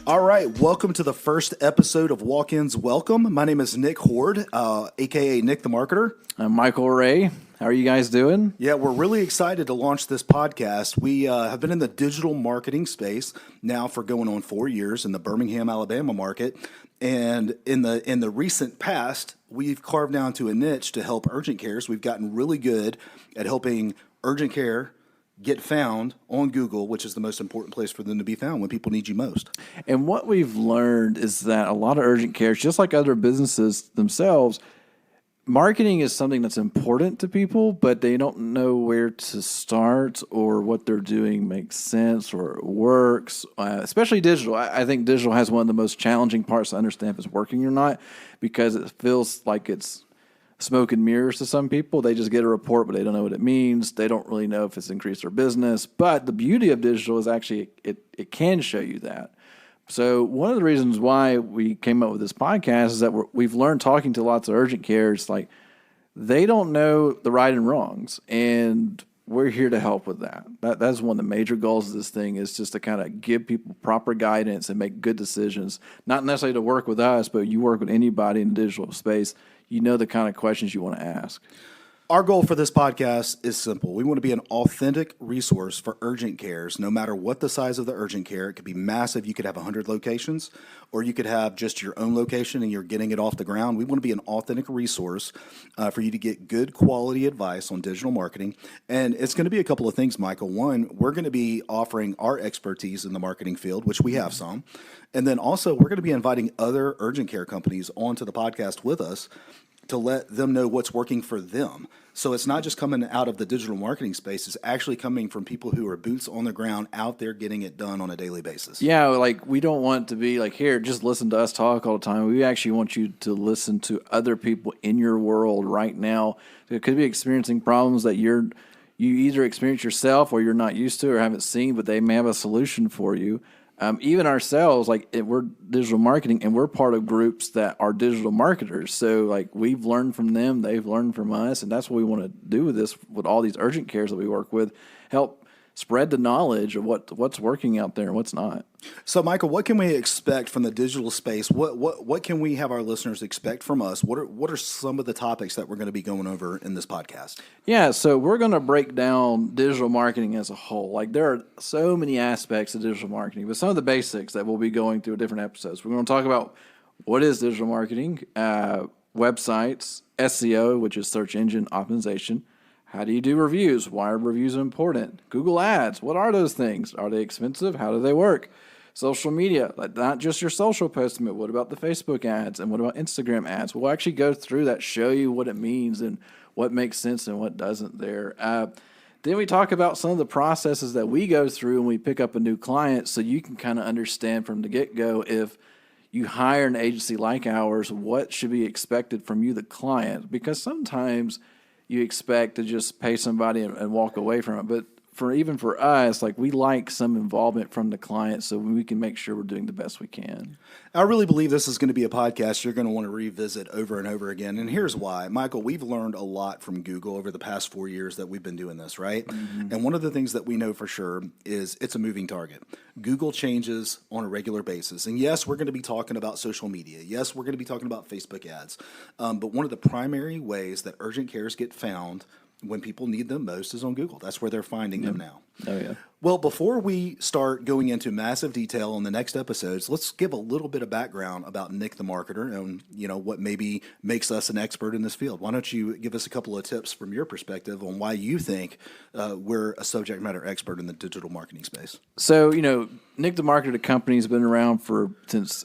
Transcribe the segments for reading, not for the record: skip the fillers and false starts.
All right, welcome to the first episode of Walk-Ins Welcome. My name is Nick Hoard, a.k.a. Nick the Marketer. I'm Michael Ray. How are you guys doing? Yeah, we're really excited to launch this podcast. We have been in the digital marketing space now for going on 4 years in the Birmingham, Alabama market. And in the recent past, we've carved down to a niche to help urgent cares. We've gotten really good at helping urgent care get found on Google, which is the most important place for them to be found when people need you most. And what we've learned is that a lot of urgent cares, just like other businesses themselves, marketing is something that's important to people, but they don't know where to start or what they're doing makes sense or works, especially digital. I think digital has one of the most challenging parts to understand if it's working or not, because it feels like it's smoke and mirrors to some people. They just get a report, but they don't know what it means. They don't really know if it's increased their business. But the beauty of digital is actually it can show you that. So one of the reasons why we came up with this podcast is that we've learned talking to lots of urgent cares, like they don't know the right and wrongs, and we're here to help with that. That's one of the major goals of this thing, is just to kind of give people proper guidance and make good decisions, not necessarily to work with us, but you work with anybody in the digital space, you know the kind of questions you want to ask. Our goal for this podcast is simple. We want to be an authentic resource for urgent cares, no matter what the size of the urgent care. It could be massive. You could have 100 locations, or you could have just your own location and you're getting it off the ground. We want to be an authentic resource for you to get good quality advice on digital marketing. And it's going to be a couple of things, Michael. One, we're going to be offering our expertise in the marketing field, which we have some. And then also, we're going to be inviting other urgent care companies onto the podcast with us to let them know what's working for them. So it's not just coming out of the digital marketing space, it's actually coming from people who are boots on the ground out there getting it done on a daily basis. Yeah, like we don't want to be like, here, just listen to us talk all the time. We actually want you to listen to other people in your world right now that could be experiencing problems that you either experience yourself or you're not used to or haven't seen, but they may have a solution for you. Even ourselves, we're digital marketing, and we're part of groups that are digital marketers. So, like, we've learned from them, they've learned from us, and that's what we want to do with this, with all these urgent cares that we work with, help spread the knowledge of what's working out there and what's not. So, Michael, what can we expect from the digital space? What can we have our listeners expect from us? What are some of the topics that we're going to be going over in this podcast? Yeah, so we're going to break down digital marketing as a whole. Like, there are so many aspects of digital marketing, but some of the basics that we'll be going through different episodes. We're going to talk about what is digital marketing, websites, SEO, which is search engine optimization. How do you do reviews? Why are reviews important? Google Ads, what are those things? Are they expensive? How do they work? Social media, like not just your social posts, but what about the Facebook ads and what about Instagram ads? We'll actually go through that, show you what it means and what makes sense and what doesn't there. Then we talk about some of the processes that we go through when we pick up a new client, so you can kind of understand from the get-go, if you hire an agency like ours, what should be expected from you, the client, because sometimes you expect to just pay somebody and walk away from it. But for us, like, we like some involvement from the client so we can make sure we're doing the best we can. I really believe this is going to be a podcast you're going to want to revisit over and over again. And here's why. Michael, we've learned a lot from Google over the past 4 years that we've been doing this, right? Mm-hmm. And one of the things that we know for sure is it's a moving target. Google changes on a regular basis. And yes, we're going to be talking about social media. Yes, we're going to be talking about Facebook ads. But one of the primary ways that urgent cares get found when people need them most is on Google. That's where they're finding them now. Oh, yeah. Well, before we start going into massive detail on the next episodes, let's give a little bit of background about Nick the Marketer and, what maybe makes us an expert in this field. Why don't you give us a couple of tips from your perspective on why you think we're a subject matter expert in the digital marketing space? So, Nick the Marketer, the company, has been around since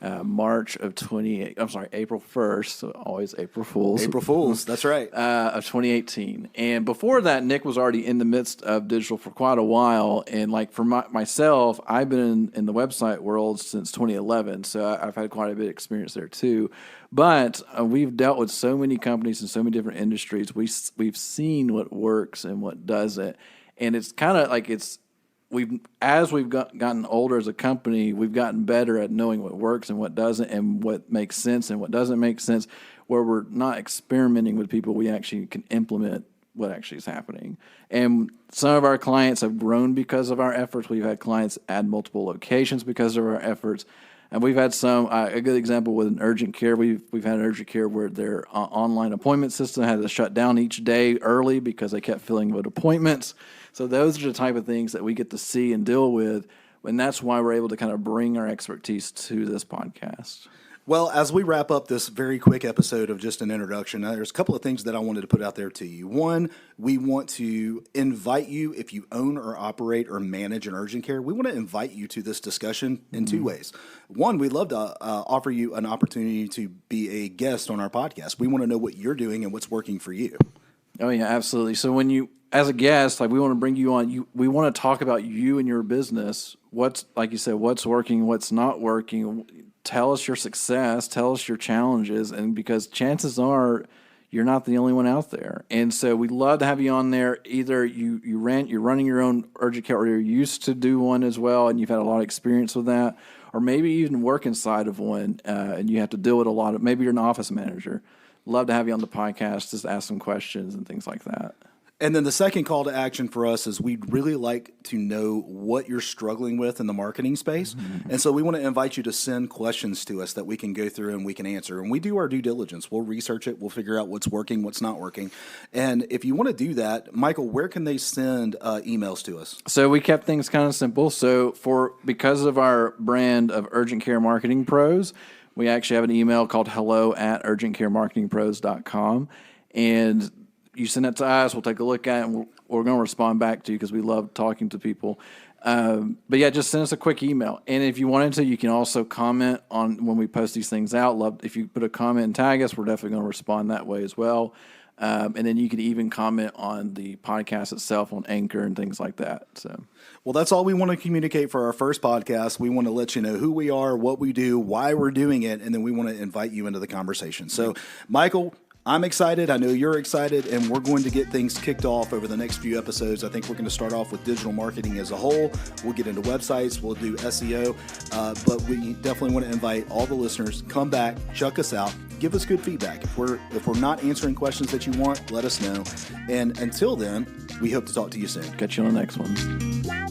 April 1st, so always April Fools. April Fools, that's right. Of 2018. And before that, Nick was already in the midst of digital for quite a while. And like for myself, I've been in the website world since 2011, so I've had quite a bit of experience there too. But we've dealt with so many companies in so many different industries. We've seen what works and what doesn't. And it's kind of like as we've gotten older as a company, we've gotten better at knowing what works and what doesn't, and what makes sense and what doesn't make sense, where we're not experimenting with people. We actually can implement what actually is happening. And some of our clients have grown because of our efforts. We've had clients add multiple locations because of our efforts. And we've had some, a good example with an urgent care. We've had an urgent care where their online appointment system had to shut down each day early because they kept filling with appointments. So those are the type of things that we get to see and deal with. And that's why we're able to kind of bring our expertise to this podcast. Well, as we wrap up this very quick episode of just an introduction, there's a couple of things that I wanted to put out there to you. One, we want to invite you, if you own or operate or manage an urgent care, we want to invite you to this discussion in two ways. One, we'd love to offer you an opportunity to be a guest on our podcast. We want to know what you're doing and what's working for you. Oh, yeah, absolutely. So when you, as a guest, like we want to bring you on, we want to talk about you and your business. What's, like you said, what's working, what's not working. Tell us your success, tell us your challenges, and because chances are you're not the only one out there. And so we'd love to have you on there. Either you're running your own urgent care, or you're used to do one as well, and you've had a lot of experience with that, or maybe even work inside of one, and you have to deal with a lot of, maybe you're an office manager. Love to have you on the podcast, just ask some questions and things like that. And then the second call to action for us is we'd really like to know what you're struggling with in the marketing space. Mm-hmm. And so we want to invite you to send questions to us that we can go through and we can answer. And we do our due diligence. We'll research it. We'll figure out what's working, what's not working. And if you want to do that, Michael, where can they send emails to us? So we kept things kind of simple. So because of our brand of Urgent Care Marketing Pros, we actually have an email called hello@urgentcaremarketingpros.com. And you send it to us, we'll take a look at it, and we're going to respond back to you because we love talking to people. But yeah, just send us a quick email. And if you wanted to, you can also comment on when we post these things out. If you put a comment and tag us, we're definitely going to respond that way as well. And then you can even comment on the podcast itself on Anchor and things like that. So, well, that's all we want to communicate for our first podcast. We want to let you know who we are, what we do, why we're doing it, and then we want to invite you into the conversation. So, Michael, I'm excited. I know you're excited, and we're going to get things kicked off over the next few episodes. I think we're going to start off with digital marketing as a whole. We'll get into websites. We'll do SEO, but we definitely want to invite all the listeners. Come back, check us out, give us good feedback. If we're not answering questions that you want, let us know. And until then, we hope to talk to you soon. Catch you on the next one.